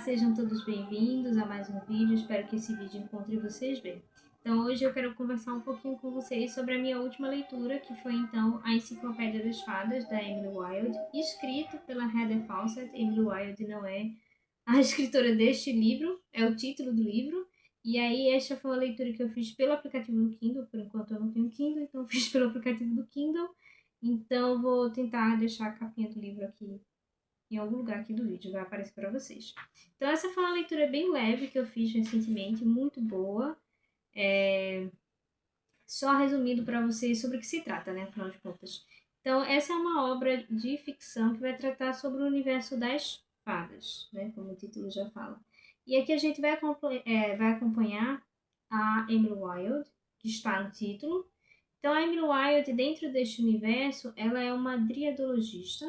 sejam todos bem-vindos a mais um vídeo, espero que esse vídeo encontre vocês bem. Então hoje eu quero conversar um pouquinho com vocês sobre a minha última leitura, que foi então a Enciclopédia das Fadas, da Emily Wilde, escrito pela Heather Fawcett. Emily Wilde não é a escritora deste livro, é o título do livro, e aí esta foi uma leitura que eu fiz pelo aplicativo do Kindle. Por enquanto eu não tenho Kindle, então eu fiz pelo aplicativo do Kindle, então vou tentar deixar a capinha do livro aqui em algum lugar aqui do vídeo, vai aparecer para vocês. Então essa foi uma leitura bem leve que eu fiz recentemente, muito boa. Só resumindo para vocês sobre o que se trata, né, afinal de contas. Então essa é uma obra de ficção que vai tratar sobre o universo das fadas, né, como o título já fala. E aqui a gente vai acompanhar a Emily Wilde, que está no título. Então a Emily Wilde, dentro deste universo, ela é uma driadologista.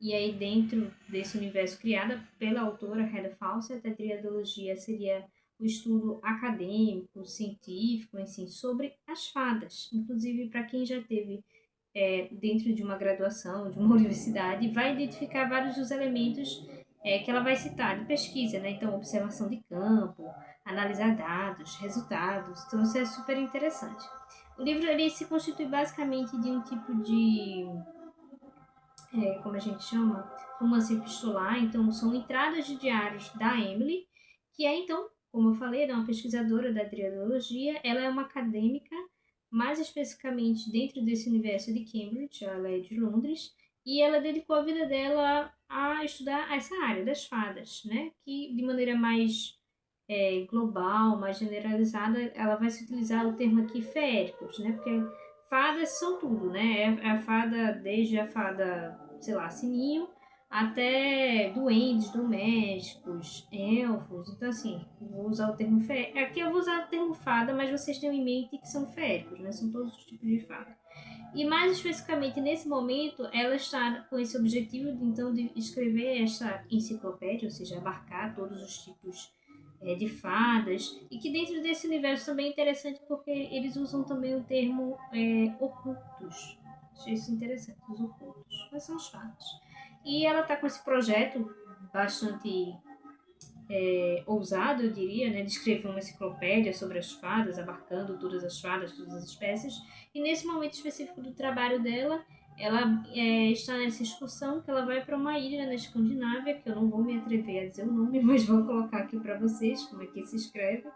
E aí, dentro desse universo criado pela autora Heather Fawcett, a triadologia seria o estudo acadêmico, científico, assim, sobre as fadas. Inclusive, para quem já teve dentro de uma graduação, de uma universidade, vai identificar vários dos elementos que ela vai citar de pesquisa, né? Então, observação de campo, analisar dados, resultados. Então, isso é super interessante. O livro ele se constitui basicamente de um tipo de como a gente chama, romance epistolar. Então, são entradas de diários da Emily, que é, então, como eu falei, ela é uma pesquisadora da triadologia, ela é uma acadêmica, mais especificamente dentro desse universo de Cambridge, ela é de Londres, e ela dedicou a vida dela a estudar essa área das fadas, né? Que de maneira mais global, mais generalizada, ela vai se utilizar o termo aqui feéricos, né? Porque fadas são tudo, né? É a fada, desde a fada, sei lá, sininho, até duendes domésticos, elfos. Então, assim, vou usar o termo feérico. Aqui eu vou usar o termo fada, mas vocês tenham em mente que são feéricos, né? São todos os tipos de fada. E mais especificamente nesse momento, ela está com esse objetivo de, então, de escrever esta enciclopédia, ou seja, abarcar todos os tipos de fadas, e que dentro desse universo também é interessante porque eles usam também o termo ocultos. Achei isso interessante, os ocultos. Mas são os fadas. E ela está com esse projeto bastante ousado, eu diria, né, de escrever uma enciclopédia sobre as fadas, abarcando todas as fadas, todas as espécies. E nesse momento específico do trabalho dela, ela está nessa excursão que ela vai para uma ilha na Escandinávia, que eu não vou me atrever a dizer o nome, mas vou colocar aqui para vocês como é que se escreve.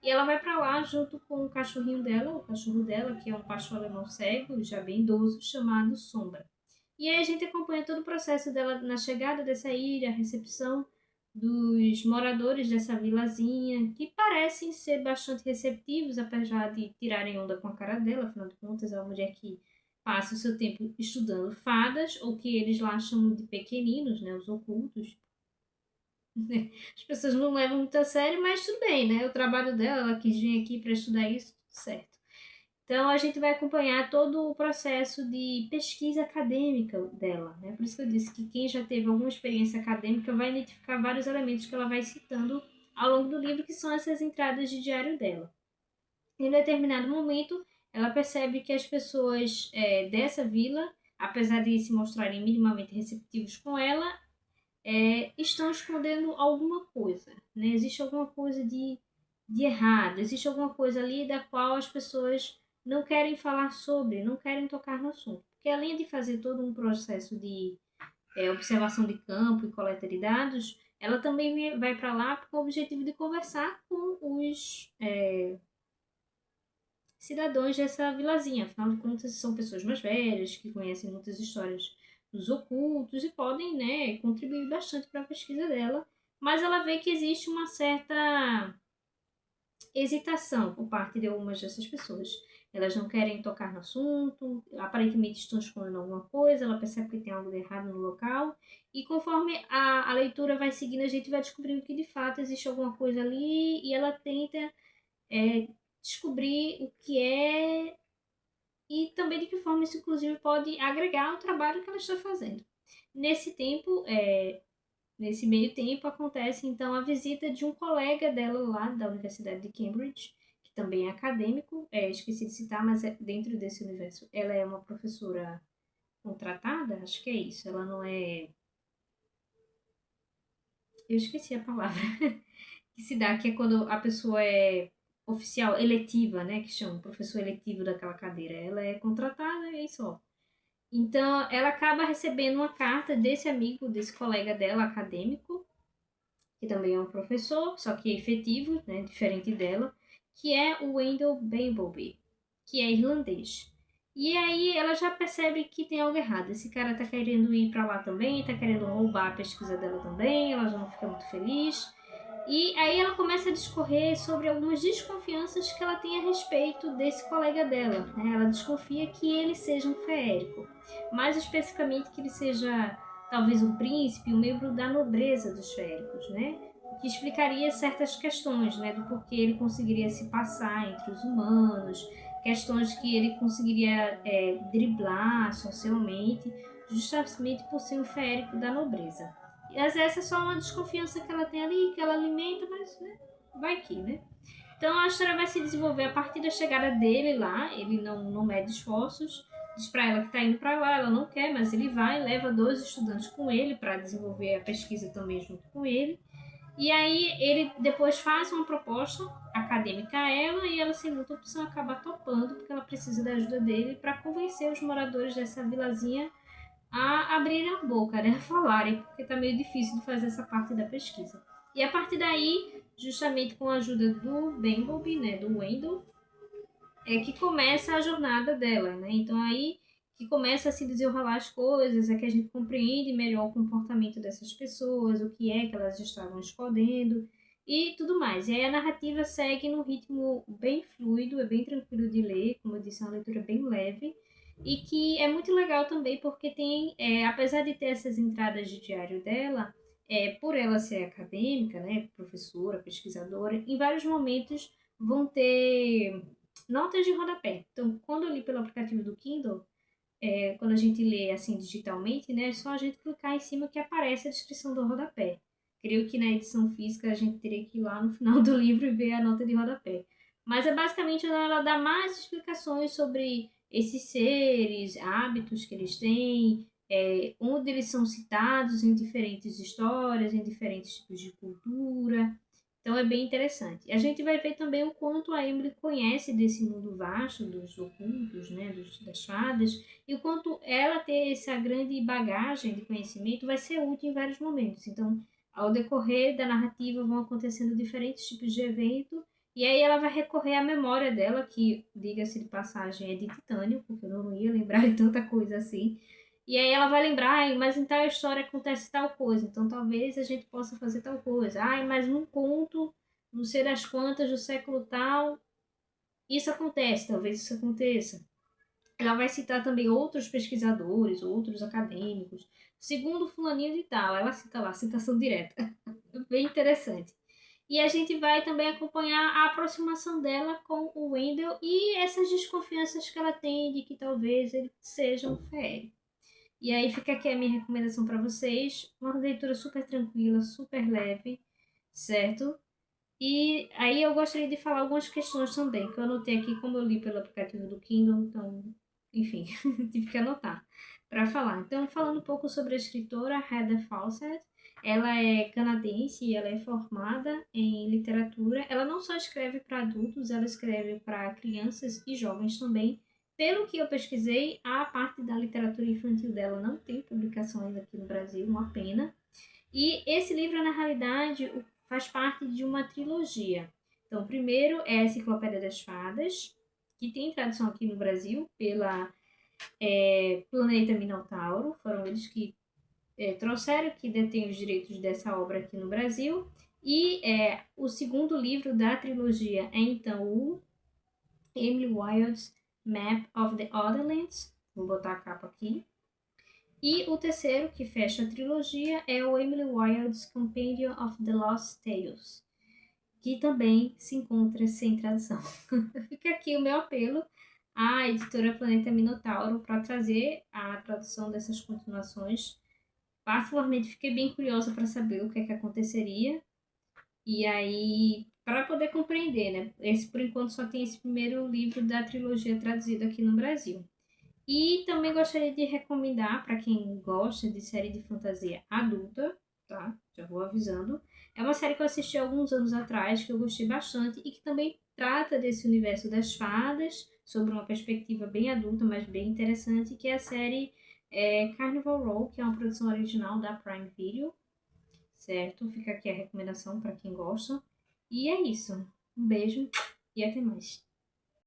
E ela vai para lá junto com o cachorrinho dela, o cachorro dela, que é um pastor alemão cego, já bem idoso, chamado Sombra. E aí a gente acompanha todo o processo dela na chegada dessa ilha, a recepção dos moradores dessa vilazinha, que parecem ser bastante receptivos, apesar de tirarem onda com a cara dela. Afinal de contas, é uma mulher que passa o seu tempo estudando fadas, ou que eles lá chamam de pequeninos, né, os ocultos. As pessoas não levam muito a sério, mas tudo bem, né? O trabalho dela, ela quis vir aqui para estudar isso, tudo certo. Então, a gente vai acompanhar todo o processo de pesquisa acadêmica dela, né? Por isso que eu disse que quem já teve alguma experiência acadêmica vai identificar vários elementos que ela vai citando ao longo do livro, que são essas entradas de diário dela. Em determinado momento, ela percebe que as pessoas dessa vila, apesar de se mostrarem minimamente receptivos com ela, estão escondendo alguma coisa, né? Existe alguma coisa de errado, existe alguma coisa ali da qual as pessoas não querem falar sobre, não querem tocar no assunto. Porque além de fazer todo um processo de observação de campo e coleta de dados, ela também vai para lá com o objetivo de conversar com os cidadãos dessa vilazinha. Afinal de contas, são pessoas mais velhas, que conhecem muitas histórias dos ocultos e podem, né, contribuir bastante para a pesquisa dela. Mas ela vê que existe uma certa hesitação por parte de algumas dessas pessoas. Elas não querem tocar no assunto, aparentemente estão escondendo alguma coisa, ela percebe que tem algo de errado no local, e conforme a leitura vai seguindo, a gente vai descobrindo que de fato existe alguma coisa ali, e ela tenta é, descobrir o que é e também de que forma isso, inclusive, pode agregar ao trabalho que ela está fazendo. Nesse tempo, nesse meio tempo, acontece então a visita de um colega dela lá da Universidade de Cambridge, que também é acadêmico, esqueci de citar, mas dentro desse universo ela é uma professora contratada, acho que é isso, ela não é Eu esqueci a palavra. Que se dá, que é quando a pessoa é oficial, eletiva, né? Que chama, professor eletivo daquela cadeira. Ela é contratada e aí só. Então, ela acaba recebendo uma carta desse amigo, desse colega dela, acadêmico, que também é um professor, só que é efetivo, né, diferente dela, que é o Wendell Bumblebee, que é irlandês. E aí ela já percebe que tem algo errado. Esse cara tá querendo ir para lá também, tá querendo roubar a pesquisa dela também, ela já não fica muito feliz. E aí ela começa a discorrer sobre algumas desconfianças que ela tem a respeito desse colega dela, né? Ela desconfia que ele seja um feérico, mais especificamente que ele seja talvez um príncipe, um membro da nobreza dos feéricos, né? O que explicaria certas questões, né, do porquê ele conseguiria se passar entre os humanos, questões que ele conseguiria driblar socialmente, justamente por ser um feérico da nobreza. E às vezes é só uma desconfiança que ela tem ali, que ela alimenta, mas né, vai que, né? Então a história vai se desenvolver a partir da chegada dele lá, ele não mede esforços, diz para ela que está indo para lá, ela não quer, mas ele vai, leva 2 estudantes com ele para desenvolver a pesquisa também junto com ele. E aí ele depois faz uma proposta acadêmica a ela e ela, sem muita opção, acaba topando porque ela precisa da ajuda dele para convencer os moradores dessa vilazinha a abrirem a boca, né, a falarem, porque tá meio difícil de fazer essa parte da pesquisa. E a partir daí, justamente com a ajuda do Bumblebee, né, do Wendell, é que começa a jornada dela, né? Então aí que começa a se desenrolar as coisas, é que a gente compreende melhor o comportamento dessas pessoas, o que é que elas estavam escondendo e tudo mais. E aí a narrativa segue num ritmo bem fluido, é bem tranquilo de ler, como eu disse, é uma leitura bem leve e que é muito legal também porque tem, apesar de ter essas entradas de diário dela, por ela ser acadêmica, né, professora, pesquisadora, em vários momentos vão ter notas de rodapé. Então, quando eu li pelo aplicativo do Kindle, quando a gente lê assim digitalmente, né, é só a gente clicar em cima que aparece a descrição do rodapé. Creio que na edição física a gente teria que ir lá no final do livro e ver a nota de rodapé. Mas é basicamente onde ela dá mais explicações sobre esses seres, hábitos que eles têm, onde eles são citados em diferentes histórias, em diferentes tipos de cultura. Então é bem interessante. A gente vai ver também o quanto a Emily conhece desse mundo vasto dos ocultos, né, das fadas, e o quanto ela ter essa grande bagagem de conhecimento vai ser útil em vários momentos. Então, ao decorrer da narrativa vão acontecendo diferentes tipos de evento, e aí ela vai recorrer à memória dela, que, diga-se de passagem, é de titânio, porque eu não ia lembrar de tanta coisa assim. E aí ela vai lembrar, ai, mas em tal história acontece tal coisa, então talvez a gente possa fazer tal coisa. Ai, mas num conto, não sei das quantas, do século tal, isso acontece, talvez isso aconteça. Ela vai citar também outros pesquisadores, outros acadêmicos. Segundo fulaninho de tal, ela cita lá, citação direta. Bem interessante. E a gente vai também acompanhar a aproximação dela com o Wendell e essas desconfianças que ela tem de que talvez ele seja um férreo. E aí fica aqui a minha recomendação para vocês. Uma leitura super tranquila, super leve, certo? E aí eu gostaria de falar algumas questões também, que eu anotei aqui, como eu li pelo aplicativo do Kindle, então, enfim, tive que anotar para falar. Então, falando um pouco sobre a escritora Heather Fawcett, ela é canadense e ela é formada em literatura. Ela não só escreve para adultos, ela escreve para crianças e jovens também. Pelo que eu pesquisei, a parte da literatura infantil dela não tem publicações aqui no Brasil, uma pena. E esse livro, na realidade, faz parte de uma trilogia. Então, o primeiro é a Enciclopédia das Fadas, que tem tradução aqui no Brasil pela Planeta Minotauro. Foram eles que trouxeram, que detêm os direitos dessa obra aqui no Brasil. E o segundo livro da trilogia é, então, o Emily Wilde's Map of the Otherlands. Vou botar a capa aqui. E o terceiro, que fecha a trilogia, é o Emily Wilde's Compendium of the Lost Tales, que também se encontra sem tradução. Fica aqui o meu apelo à editora Planeta Minotauro para trazer a tradução dessas continuações. Particularmente fiquei bem curiosa para saber o que é que aconteceria. E aí, para poder compreender, né? Esse, por enquanto, só tem esse primeiro livro da trilogia traduzido aqui no Brasil. E também gostaria de recomendar para quem gosta de série de fantasia adulta, tá? Já vou avisando. É uma série que eu assisti há alguns anos atrás, que eu gostei bastante e que também trata desse universo das fadas, sobre uma perspectiva bem adulta, mas bem interessante, que é a série Carnival Row, que é uma produção original da Prime Video, certo? Fica aqui a recomendação para quem gosta. E é isso. Um beijo e até mais.